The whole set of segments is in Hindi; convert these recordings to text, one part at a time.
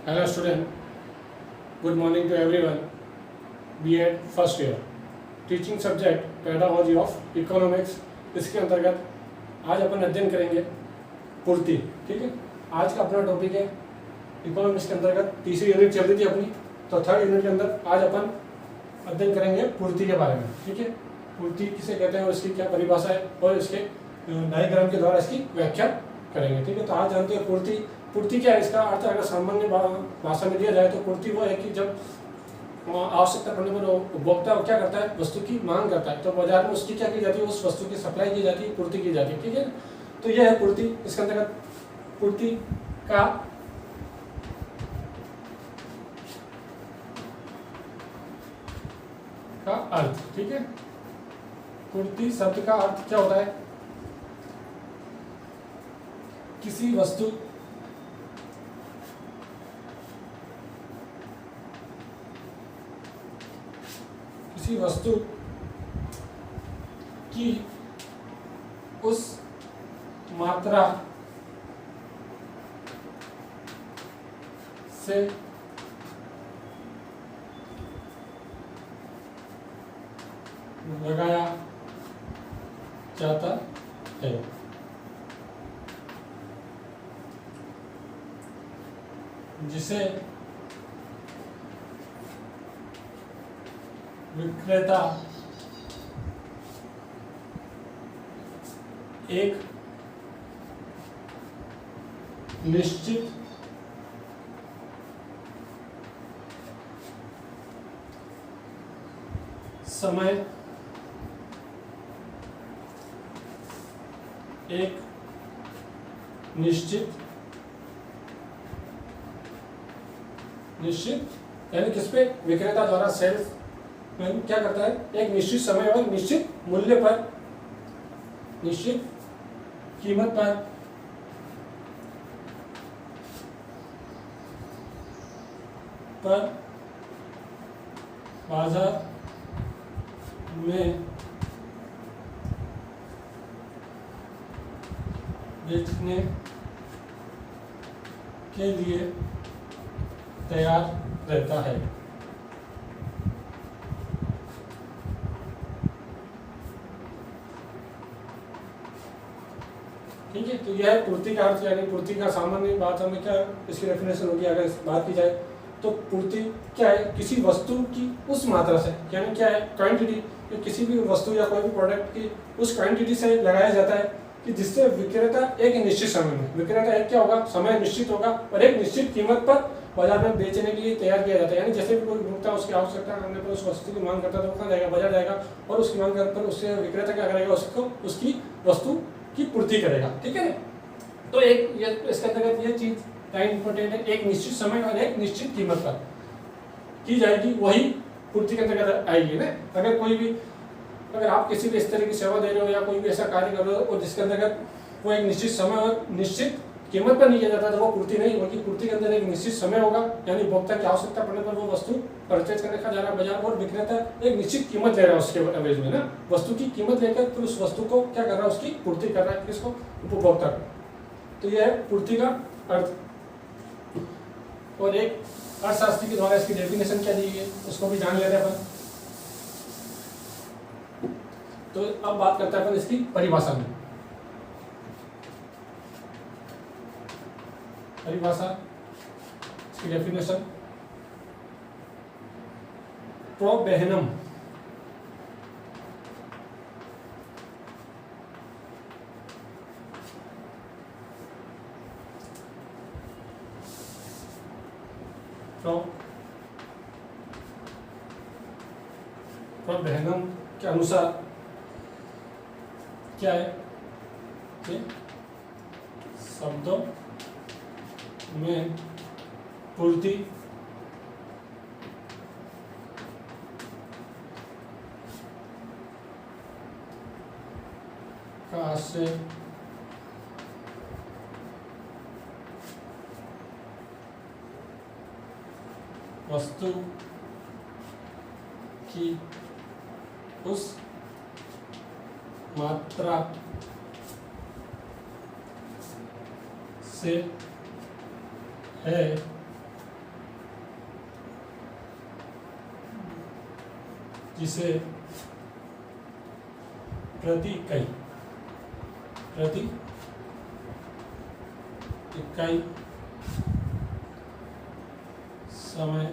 Hello student, good morning to everyone. B.Ed first year teaching subject pedagogy of economics. इसके अंतर्गत आज अपन अध्ययन करेंगे पूर्ति। ठीक है, आज का अपना टॉपिक है इकोनॉमिक्स के अंतर्गत तीसरी यूनिट चल रही थी अपनी, तो थर्ड यूनिट के अंदर आज अपन अध्ययन करेंगे पूर्ति के बारे में। ठीक है, पूर्ति किसे कहते हैं और इसकी क्या परिभाषा है और इसके डायग्राम के द्वारा इसकी व्याख्या करेंगे। ठीक है, तो आज जानते हैं पूर्ति। पूर्ति क्या है, इसका अर्थ अगर सामान्य भाषा में दिया जाए तो पूर्ति वो है कि जब आवश्यकता पड़ने पर उपभोक्ता क्या करता है, वस्तु की मांग करता है, तो बाजार में उसकी क्या की जाती है, उस वस्तु की सप्लाई की जाती है, पूर्ति की जाती है। ठीक है, तो यह है पूर्ति। इसके अंतर्गत पूर्ति का अर्थ। ठीक है, पूर्ति शब्द का अर्थ क्या होता है, किसी वस्तु की उस मात्रा से लगाया जाता है। जिसे विक्रेता एक निश्चित समय एक निश्चित यानी किस पे, विक्रेता द्वारा सेल्स में क्या करता है, एक निश्चित समय और निश्चित मूल्य पर, निश्चित कीमत पर बाजार में बेचने के लिए तैयार रहता है। ठीक है, तो यह है पूर्ति का अर्थ। यानी पूर्ति का सामान्य भाषा में क्या इसकी डेफिनेशन होगी, अगर बात की जाए तो पूर्ति क्या है, किसी वस्तु की उस मात्रा से, यानी क्या है, क्वांटिटी, किसी भी वस्तु या कोई भी प्रोडक्ट की उस क्वांटिटी से लगाया जाता है कि जिससे विक्रेता एक निश्चित समय में, विक्रेता एक क्या होगा, समय निश्चित होगा और एक निश्चित कीमत पर बाजार में बेचने के लिए तैयार किया जाता है। यानी जैसे भी कोई उपभोक्ता उसकी आवश्यकता करने पर उस वस्तु की मांग करता है तो वो कहाँ जाएगा, बाजार जाएगा और उसकी मांग करने पर उससे विक्रेता क्या करेगा, उसको उसकी वस्तु की पूर्ति करेगा। ठीक है, तो एक ये इसके अंतर्गत ये चीज इंपॉर्टेंट है, एक निश्चित समय और एक निश्चित कीमत पर की जाएगी, वही पूर्ति के अंतर्गत आएगी ना। अगर आप किसी भी इस तरह की सेवा दे रहे हो या कोई भी ऐसा कार्य कर रहे हो और जिसके अंतर्गत वो एक निश्चित समय और निश्चित कीमत पर नहीं किया जाता तो वो पूर्ति नहीं होगी। पूर्ति के अंदर एक निश्चित समय होगा, यानी उपभोक्ता की आवश्यकता पड़ने पर वो वस्तु परचेज करने का जा रहा है बाजार और विक्रेता एक निश्चित कीमत ले रहा है उसके एवरेज में ना, वस्तु की कीमत लेकर फिर उस वस्तु को क्या कर रहा है, उसकी पूर्ति कर रहा है, किसको, उपभोक्ता को। तो यह है पूर्ति का अर्थ। और एक अर्थशास्त्री के द्वारा इसकी डेफिनेशन क्या दी है उसको भी जान लेते हैं अपन। तो अब बात करते हैं अपन इसकी परिभाषा में। परिभाषा, इसकी डेफिनेशन, प्रोबेहनम प्रोबेहनम के अनुसार क्या है कि शब्दों में पूर्ति का आशय वस्तु की उस मात्रा से है जिसे प्रति इकाई समय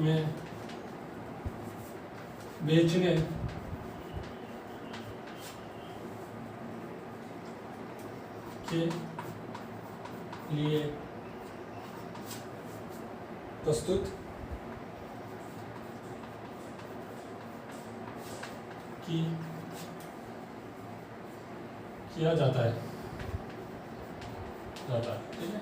में बेचने के लिए प्रस्तुत किया जाता है। ठीक है,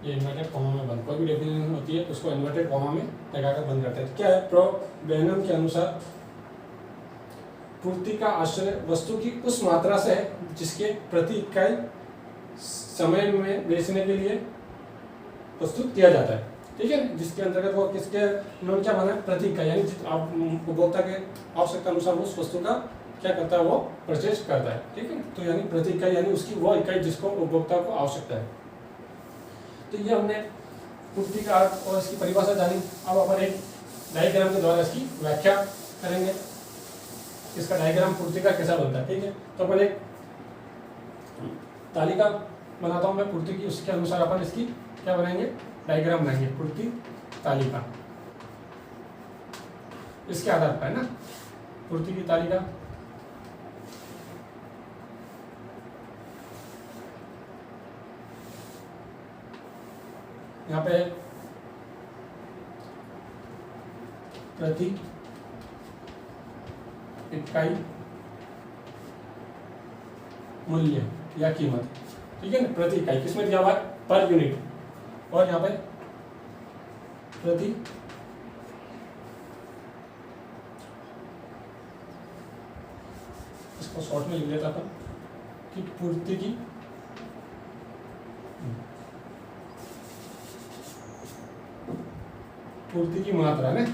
ये इन्वर्टेड कॉमा में बंद, कोई भी डेफिनेशन होती है उसको इन्वर्टेड कॉमा में लगाकर बंद करते हैं। क्या है? प्रोबेनम के अनुसार पूर्ति का आश्रय वस्तु की उस मात्रा से है जिसके प्रति इकाई समय में बेचने के लिए प्रस्तुत किया जाता है। ठीक है, जिसके अंतर्गत वो किसके उन्होंने क्या माना है? प्रति इकाई, यानी आप उपभोक्ता के आवश्यकता अनुसार उस वस्तु का क्या करता है? वो परचेज करता है। ठीक है, तो यानी प्रति इकाई यानी उसकी वो इकाई जिसको उपभोक्ता को आवश्यकता है। तो ये हमने पूर्ति का अर्थ और इसकी परिभाषा जानी। अब अपन एक डायग्राम के द्वारा इसकी व्याख्या करेंगे, इसका डायग्राम पूर्ति का कैसा बनता है। ठीक है, तो अपन एक तालिका बनाता हूँ मैं पूर्ति की, उसके अनुसार अपन इसकी क्या बनाएंगे? डायग्राम बनाएंगे, पूर्ति तालिका इसके आधार पर है ना, पूर्ति की तालिका। यहाँ पे प्रति इकाई मूल्य या कीमत, ठीक है ना, प्रति इकाई किसमें दिया हुआ है? Per unit. और यहाँ पे प्रति इसको शॉर्ट में लिख लेता अपन कि पूर्ति की मात्रा है,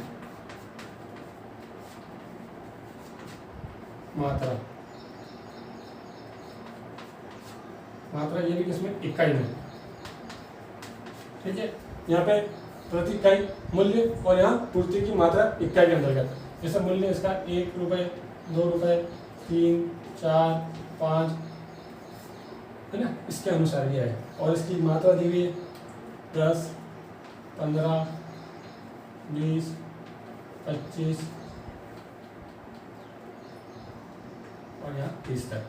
मात्रा ये भी किसमें? इकाई में। ठीक है, यहाँ पे प्रति इकाई मूल्य और यहाँ पूर्ति की मात्रा इकाई के अंतर्गत। जैसे मूल्य इसका 1 रुपये, 2 रुपये, 3, 4, 5 है ना, इसके अनुसार ये है। और इसकी मात्रा दी हुई है 10, 15, 20, 25 और यहाँ 30 तक।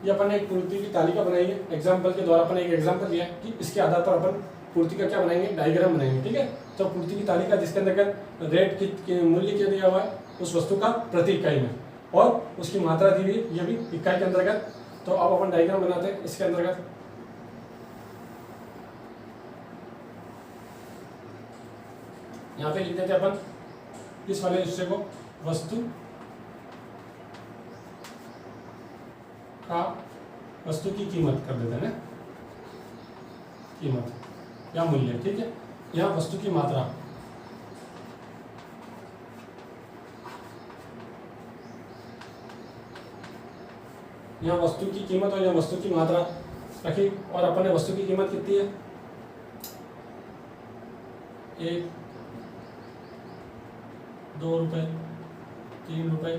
ये अपन एक पूर्ति की तालिका बनाएंगे एग्जाम्पल के द्वारा। अपन एक एग्जाम्पल दिया कि इसके आधार पर अपन पूर्ति का क्या बनाएंगे? डायग्राम बनाएंगे। ठीक है, तो पूर्ति की तालिका जिसके अंतर्गत रेट की मूल्य क्या दिया हुआ है उस वस्तु का प्रति इकाई में, और उसकी मात्रा दी हुई ये भी इकाई के अंतर्गत। तो अब अपन डायग्राम बनाते हैं इसके अंतर्गत। यहाँ पे लिख देते हैं अपन इस वाले हिस्से को वस्तु की कीमत कर देते हैं ना, कीमत या मूल्य। ठीक है, यहाँ वस्तु की मात्रा, यहाँ वस्तु की कीमत और यहाँ वस्तु की मात्रा रखी। और अपन ने वस्तु की कीमत कितनी है? 1, 2 रुपये, 3 रुपये,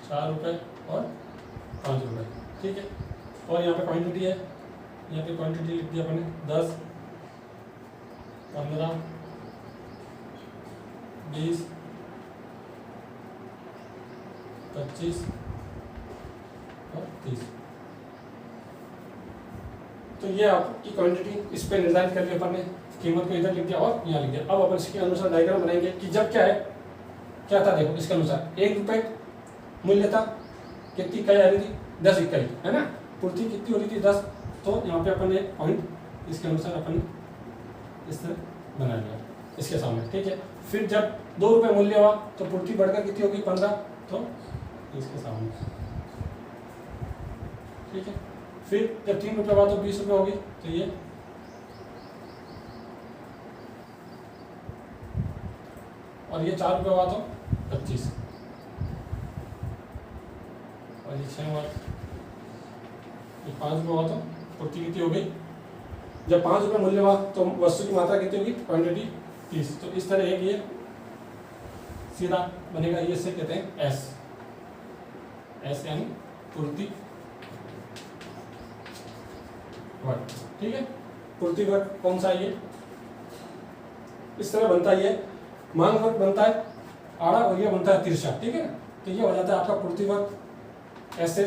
4 रुपये और 5 रुपये। ठीक है, और यहाँ पे क्वांटिटी है, यहाँ पे क्वांटिटी लिख दी अपन ने 10, 15, 20, 25 और 30। तो ये आपकी क्वांटिटी इस पे निर्धारित कर लिया अपन ने, कीमत को इधर लिख दिया और यहाँ लिख दिया। अब अपन इसके अनुसार डायग्राम बनाएंगे कि जब क्या है, क्या था देखो इसके अनुसार 1 रुपये मूल्य था, कितनी इकाई आ रही थी? 10 इकाई है ना, पूर्ति कितनी हो रही थी? 10। तो यहाँ पे अपन ने पॉइंट इसके अनुसार अपन ने इस तरह बना लिया इसके सामने। ठीक है, फिर जब 2 रुपये मूल्य हुआ तो पूर्ति बढ़कर कितनी होगी? 15, तो इसके सामने। ठीक है, फिर जब 3 रुपये हुआ तो 20 रुपये होगी, तो ये और ये 4 रुपये हुआ तो 25 और ये 6 हुआ, ये 5 रुपये हुआ तो पूर्ति कितनी हो गई, जब 5 रुपये मूल्य हुआ तो वस्तु की मात्रा कितनी होगी, क्वांटिटी 30। तो इस तरह एक ये सीधा बनेगा, ये से कहते हैं एस, एस यानी पूर्ति वर्ग। ठीक है, पूर्ति वर्ग कौन सा है ये, इस तरह बनता है ये, मांग वर्ग बनता है आड़ा और ये बनता है तिरछा। ठीक है ना, तो ये हो जाता है आपका पूर्ति वर्ग, ऐसे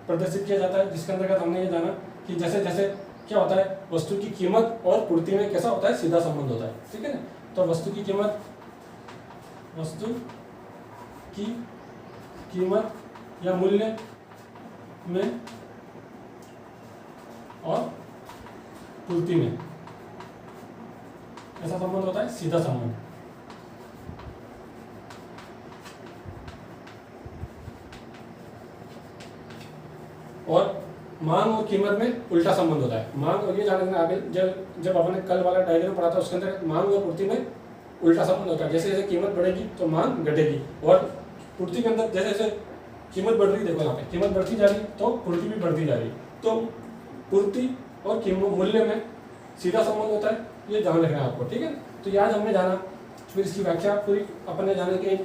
प्रदर्शित किया जाता है, जिसके अंतर्गत हमने ये जाना कि जैसे जैसे क्या होता है, वस्तु की कीमत और पूर्ति में कैसा होता है, सीधा संबंध होता है। ठीक है ना, तो वस्तु की कीमत, वस्तु की कीमत या मूल्य में और पूर्ति में ऐसा संबंध होता है, सीधा संबंध। और मांग और कीमत में उल्टा संबंध होता है। मांग और ये जानना आगे जब अपने कल वाला डायग्राम पढ़ा था उसके अंदर मांग और पूर्ति में उल्टा संबंध होता है। जैसे जैसे कीमत बढ़ेगी तो मांग घटेगी, और पूर्ति के अंदर जैसे जैसे कीमत बढ़ रही, देखो यहाँ पे कीमत बढ़ती जा रही तो पूर्ति भी बढ़ती जा रही। तो पूर्ति और कीमत मूल्य में सीधा संबंध होता है, ये ध्यान रखना है आपको। ठीक है, तो ये आज हमने जाना, फिर इसकी व्याख्या पूरी अपने जाने के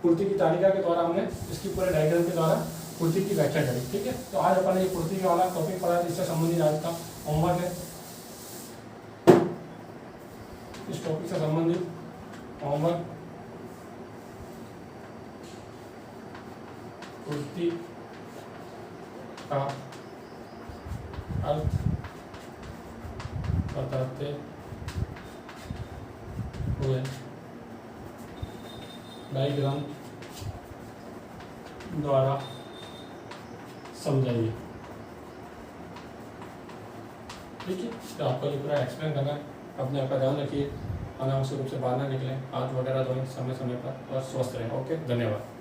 पूर्ति की तालिका के द्वारा हमने इसकी पूरे डायग्राम के द्वारा पूर्ति की व्याख्या करी। ठीक है, तो आज अपन ये पूर्ति वाला टॉपिक पढ़ा, इससे संबंधित आज का होमवर्क है। इस टॉपिक से संबंधित होमवर्क पूर्ति का अर्थ बताते हुए डायग्राम द्वारा समझाइए। ठीक है, तो आपको ये पूरा एक्सप्लेन करना है। अपने आप का ध्यान रखिए, अनावश्यक रूप से बाहर ना निकलें, हाथ वगैरह धोएं समय समय पर और स्वस्थ रहें। ओके, धन्यवाद।